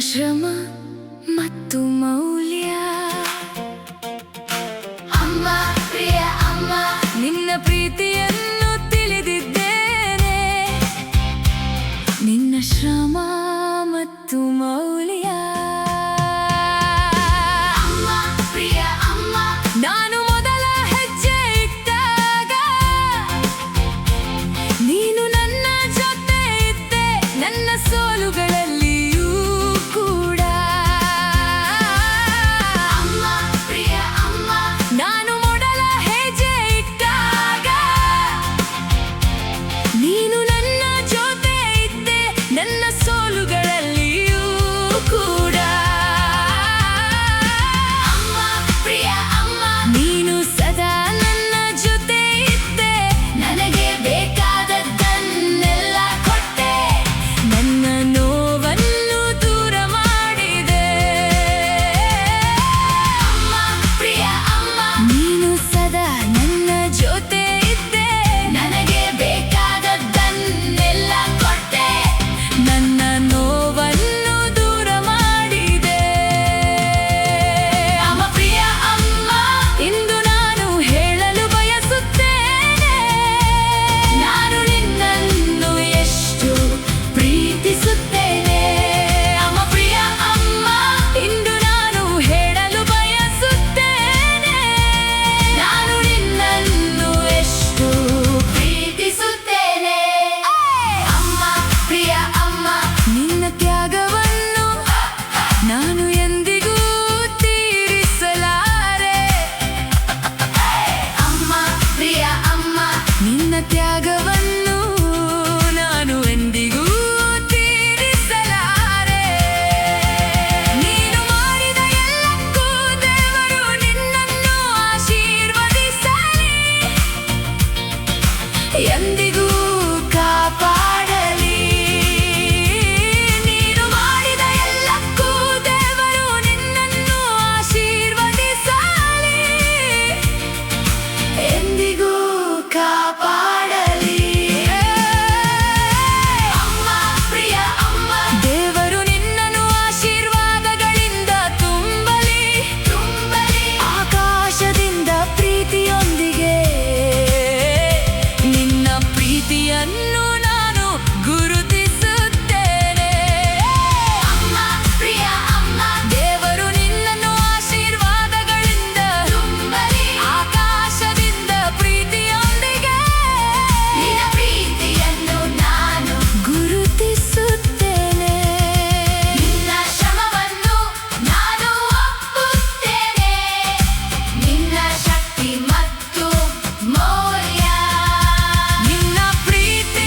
ಶ್ರಮ ಮತ್ತು ಮೌಲ್ಯ. ಅಮ್ಮ, ಪ್ರಿಯ ಅಮ್ಮ, ನಿನ್ನ ಪ್ರೀತಿಯನ್ನು ತಿಳಿದಿದ್ದೇನೆ. ನಿನ್ನ ಶ್ರಮ ಮತ್ತು ಮೌಲ್ಯ. ಅಮ್ಮ, ಪ್ರಿಯ ಅಮ್ಮ, ನಾನು ಮೊದಲ ಹೆಜ್ಜೆ ಇಟ್ಟಾಗ ನೀನು ನನ್ನ ಜೊತೆ ಇದ್ದೆ, ನನ್ನ ಸೋಲುಗಳಲ್ಲಿಯೂ ಕೂಡ. ಅಮ್ಮ, ಪ್ರಿಯ ಅಮ್ಮ, ನಾನು ಮೊದಲ ಹೆಜ್ಜೆ ಇಟ್ಟಾಗ ನೀನು ನನ್ನ ಜೊತೆ ಇದ್ದೆ, ನನ್ನ ಸೋಲುಗಳಲ್ಲಿಯೂ ಕೂಡ. ಅಮ್ಮ, ಪ್ರಿಯ ಅಮ್ಮ, ನೀನು ಸದಾ ನನ್ನ ಜೊತೆ ಇದ್ದೆ, ನನಗೆ ಬೇಕಾದದ್ದನ್ನೆಲ್ಲ ಕೊಟ್ಟೆ, ನನ್ನ ನೋವನ್ನು ದೂರ ಮಾಡಿದೆ. ಅಮ್ಮ, ಪ್ರಿಯ ಅಮ್ಮ, ನೀನು ಸದಾ ನನ್ನ ಜೊತೆ ಇದ್ದೆ, ನನಗೆ ಬೇಕಾದದ್ದನ್ನೆಲ್ಲ ಕೊಟ್ಟೆ, ನನ್ನ ನೋವನ್ನು ದೂರ ಮಾಡಿದೆ. ಅಮ್ಮ, ಪ್ರಿಯ ಅಮ್ಮ, ಇಂದು ನಾನು ಹೇಳಲು ಬಯಸುತ್ತೇನೆ, ನಾನು ನಿನ್ನನ್ನು ಎಷ್ಟು ಪ್ರೀತಿಸುತ್ತೇನೆ. ಅಮ್ಮ, ಪ್ರಿಯ ಅಮ್ಮ, ಇಂದು ನಾನು ಹೇಳಲು ಬಯಸುತ್ತೇನೆ, ನಾನು ನಿನ್ನನ್ನು ಎಷ್ಟು ಪ್ರೀತಿಸುತ್ತೇನೆ. ಅಮ್ಮ, ಪ್ರಿಯ ಅಮ್ಮ, ನಿನ್ನ ತ್ಯಾಗವನ್ನು ನಾನು ಎಂದಿಗೂ ತೀರಿಸಲಾರೆ. ಅಮ್ಮ, ಪ್ರಿಯ ಅಮ್ಮ, ನಿನ್ನ ತ್ಯಾಗವನ್ನು ನಾನು ಎಂದಿಗೂ ತೀರಿಸಲಾರೆ. ನೀನು ಮಾಡಿದ ಎಲ್ಲಕ್ಕೂ ದೇವರು ನಿನ್ನನ್ನು ಆಶೀರ್ವದಿಸಲಿ, ಎಂದಿಗೂ ಕಾಪಾಡಲಿ. ನೀನು ಮಾಡಿದ ಎಲ್ಲಕ್ಕೂ ದೇವರು ನಿನ್ನನ್ನು ಆಶೀರ್ವದಿಸಲಿ, ಎಂದಿಗೂ ಕಾಪಾಡಲಿ. ಅಮ್ಮ, ಪ್ರಿಯ ಅಮ್ಮ, ದೇವರು ನಿನ್ನನ್ನು ಆಶೀರ್ವಾದಗಳಿಂದ ತುಂಬಲಿ, ಆಕಾಶದಿಂದ ಪ್ರೀತಿಯೊಂದಿಗೆ ನಿನ್ನ ಪ್ರೀತಿಯನ್ನು ನಾನು ಗುರುತಿಸುತ್ತೇನೆ. ಅಮ್ಮ, ಪ್ರಿಯ ಅಮ್ಮ, ದೇವರು ನಿನ್ನನ್ನು ಆಶೀರ್ವಾದಗಳಿಂದ ತುಂಬಲಿ, ಆಕಾಶದಿಂದ ಪ್ರೀತಿಯೊಂದಿಗೆ ನಿನ್ನ ಪ್ರೀತಿಯನ್ನು ನಾನು ಗುರುತಿಸುತ್ತೇನೆ. ನಿನ್ನ ಶ್ರಮವನ್ನು ನಾನು ಒಪ್ಪುತ್ತೇನೆ, ನಿನ್ನ ಶಕ್ತಿ ಮತ್ತು ಮೌಲ್ಯ. ನಿನ್ನ ಪ್ರೀತಿ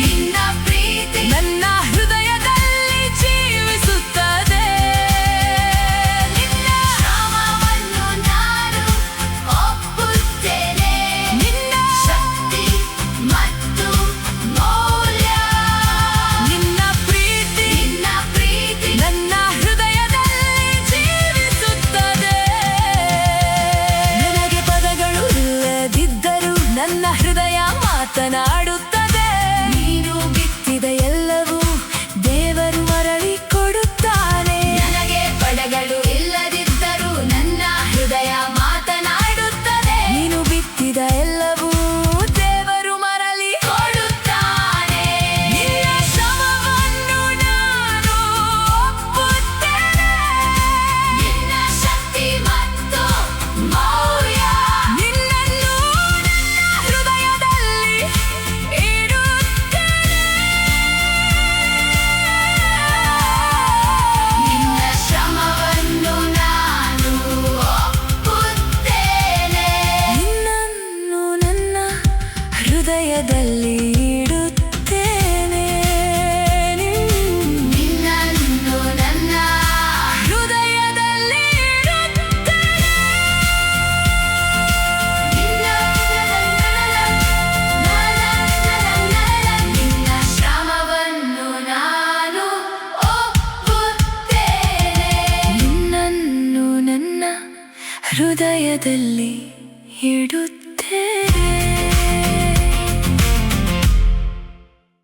ನನ್ನ ಹೃದಯದಲ್ಲಿ ಜೀವಿಸುತ್ತದೆ. ನಿನ್ನ ಶ್ರಮವನ್ನು ನಾನು ಒಪ್ಪುತ್ತೇನೆ, ನಿನ್ನ ಶಕ್ತಿ ಮತ್ತು ಮೌಲ್ಯ. ನಿನ್ನ ಪ್ರೀತಿ ನನ್ನ ಹೃದಯದಲ್ಲಿ ಜೀವಿಸುತ್ತದೆ. ನನಗೆ ಪದಗಳು ಇಲ್ಲದಿದ್ದರೂ ನನ್ನ ಹೃದಯ ಮಾತನಾಡುತ್ತದೆ. ನೀನು ಬಿತ್ತಿದ ಎಲ್ಲವೂ ದೇವರು ಮರಳಿ ಕೊಡುತ್ತಾನೆ. ನನಗೆ ಪದಗಳು ಇಲ್ಲದಿದ್ದರೂ ನನ್ನ ಹೃದಯ ಮಾತನಾಡುತ್ತದೆ. ನೀನು ಬಿತ್ತಿದ ಎಲ್ಲವೂ ದೇವರು ಮರಳಿ ಕೊಡುತ್ತಾನೆ. ನಿನ್ನ ಶ್ರಮವನ್ನು ನಾನು ಒಪ್ಪುತ್ತೇನೆ, ನಿನ್ನ ಶಕ್ತಿ ಮತ್ತು ಮೌಲ್ಯ. ನಿನ್ನನ್ನು ನನ್ನ ಹೃದಯದಲ್ಲಿ ಇಡುತ್ತೇನೆ. ನಿನ್ನ ಶ್ರಮವನ್ನು ನಾನು ಒಪ್ಪುತ್ತೇನೆ, ನಿನ್ನನ್ನು ನನ್ನ ಹೃದಯದಲ್ಲಿ ಇಡುತ್ತೇನೆ. ನಿನ್ನನ್ನು ನನ್ನ ಹೃದಯದಲ್ಲಿ ಇಡುತ್ತೇನೆ. ನಿನ್ನ ಶ್ರಮವನ್ನು ನಾನು ಒಪ್ಪುತ್ತೇನೆ, ನಿನ್ನನ್ನು ನನ್ನ ಹೃದಯದಲ್ಲಿ ಇಡುತ್ತೇನೆ.